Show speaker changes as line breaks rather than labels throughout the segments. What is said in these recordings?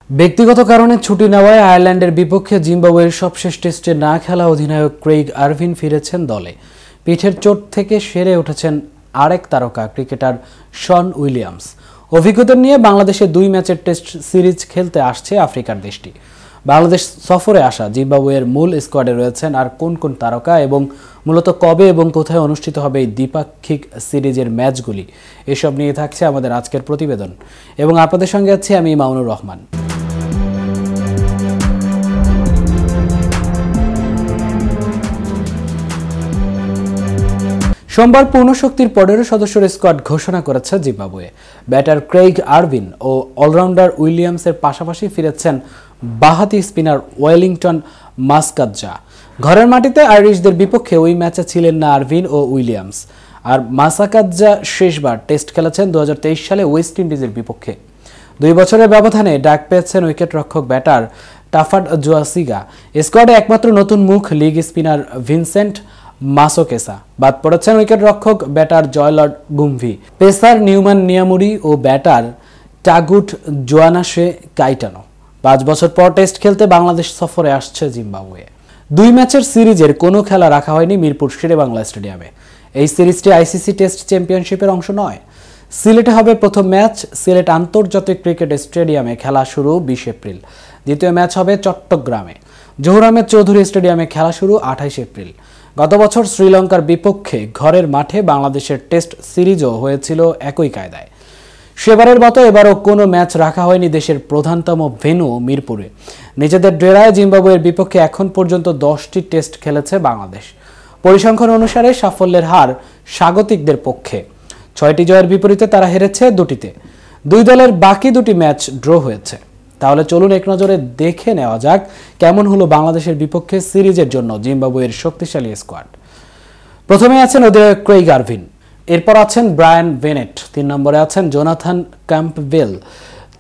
ব্যক্তিগত কারণে ছুটি নেওয়ায় আয়ারল্যান্ডের বিপক্ষে জিম্বাবুয়ের সবশেষ টেস্টে না খেলা অধিনায়ক ক্রেইগ আরভিন ফিরেছেন দলে। পিঠের চোট থেকে সেরে উঠেছেন আরেক তারকা ক্রিকেটার শন উইলিয়ামস। অভিজ্ঞতা নিয়ে বাংলাদেশে 2 ম্যাচের টেস্ট সিরিজ খেলতে আসছে আফ্রিকার দেশটি। বাংলাদেশ সফরে আসা জিম্বাবুয়ের মূল স্কোয়াডে রয়েছেন আর কোন কোন তারকা এবং মূলত কবে এবং কোথায় অনুষ্ঠিত হবে এই দ্বিপাক্ষিক সিরিজের ম্যাচগুলি, এসব নিয়ে থাকছে আমাদের আজকের প্রতিবেদন এবং আপনাদের সঙ্গে আছি আমি মামুনুর রহমান। সোমবার পূর্ণশক্তির 15 সদস্যের স্কোয়াড ঘোষণা করেছে জিম্বাবুয়ে। ব্যাটার ক্রেইগ আরভিন ও অলরাউন্ডার উইলিয়ামসের পাশাপাশি ফিরেছেন বাঁহাতি স্পিনার ওয়েলিংটন মাসকাদজা। ঘরের মাটিতে আইরিশদের বিপক্ষে ওই ম্যাচে ছিলেন না আরভিন ও উইলিয়ামস। আর মাসাকাদজা শেষবার টেস্ট খেলেছেন 2023 সালে ওয়েস্ট ইন্ডিজের বিপক্ষে। 2 বছরের ব্যবধানে ডাক পেয়েছেন উইকেটরক্ষক ব্যাটার টাফাড জোয়াসিগা। স্কোয়াডে একমাত্র নতুন মুখ লিগ স্পিনার ভিনসেন্ট মাসোকেসা। বাদ পড়েছেন উইকেটরক্ষক ব্যাটার জয়লর্ড গুমভি, পেসার নিউম্যান নিয়ামুরি ও ব্যাটার টাগুট জোয়ানাশে কাইটানো। 5 বছর পর টেস্ট খেলতে বাংলাদেশ সফরে আসছে জিম্বাবুয়ে। 2 ম্যাচের সিরিজের কোনো খেলা রাখা হয়নি মিরপুর শেরেবাংলা স্টেডিয়ামে। এই সিরিজটি আইসিসি টেস্ট চ্যাম্পিয়নশিপের অংশ নয়। সিলেটে হবে প্রথম ম্যাচ। সিলেট আন্তর্জাতিক ক্রিকেট স্টেডিয়ামে খেলা শুরু 20 এপ্রিল। দ্বিতীয় ম্যাচ হবে চট্টগ্রামে জহুর আহমেদ চৌধুরী স্টেডিয়ামে খেলা শুরু 28 এপ্রিল। গত বছর শ্রীলঙ্কার বিপক্ষে ঘরের মাঠে বাংলাদেশের টেস্ট সিরিজও হয়েছিল একই কায়দায়। সেবারের মতো এবারও কোনো ম্যাচ রাখা হয়নি দেশের প্রধানতম ভেন্যু মিরপুরে। নিজেদের ডেরায় জিম্বাবুয়ের বিপক্ষে এখন পর্যন্ত 10টি টেস্ট খেলেছে বাংলাদেশ। পরিসংখ্যান অনুসারে সাফল্যের হার স্বাগতিকদের পক্ষে। 6টি জয়ের বিপরীতে তারা হেরেছে 2টিতে। 2 দলের বাকি 2টি ম্যাচ ড্র হয়েছে। তাহলে চলুন এক নজরে দেখে নেওয়া যাক কেমন হলো বাংলাদেশের বিপক্ষে সিরিজের জন্য জিম্বাবুয়ের শক্তিশালী স্কোয়াড। প্রথমে আছেন অধিনায়ক ক্রেইগ আরভিন, এরপর আছেন ব্রায়ান বেনেট, 3 নম্বরে আছেন জোনাথন ক্যাম্পবেল,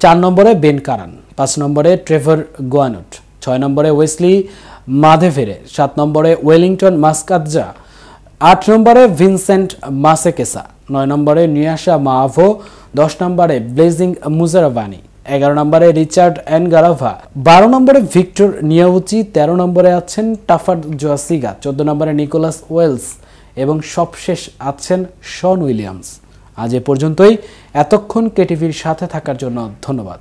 4 নম্বরে বেন কারান, 5 নম্বরে ট্রেভর গোয়ানুট, 6 নম্বরে ওয়েসলি মাধেভেরে, 7 নম্বরে ওয়েলিংটন মাসকাদজা, 8 নম্বরে ভিনসেন্ট মাসেকেসা, 9 নম্বরে নিয়াশা মাভো, 10 নম্বরে ব্লেজিং মুজারাভানি, 11 নম্বরে রিচার্ড এনগারাভা, 12 নম্বরে ভিক্টর নিয়াউচি, 13 নম্বরে আছেন টাফাড জোয়াসিগা, 14 নম্বরে নিকোলাস ওয়েলস এবং সবশেষ আছেন শন উইলিয়ামস। আজ এ পর্যন্তই। এতক্ষণ কেটিভির সাথে থাকার জন্য ধন্যবাদ।